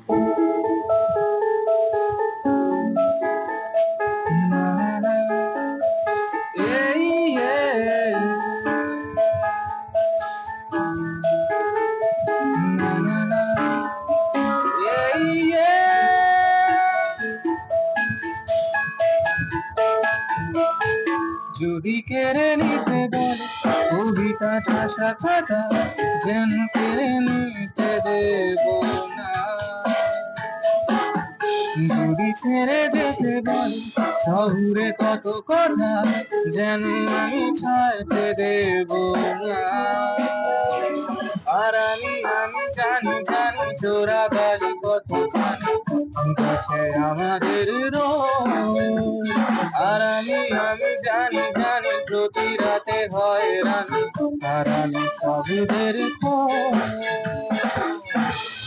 না, না, এই, এই, না, না, না, এই, যদি কেড়ে নিতে বলে কবিতাটা শাখাটা যেন কেড়ে নিতে দেব না। যদি ছেড়ে যেতে বলে শহুরে কত কথা যেন আমি ছাড়তে দেব না। আর আমি জানি চোরাবালি কত জানি গেছে আমাদের রোজ। আর আমি জানি প্রতি রাতে হয় রানি আর আমি সবুদের খোঁজ।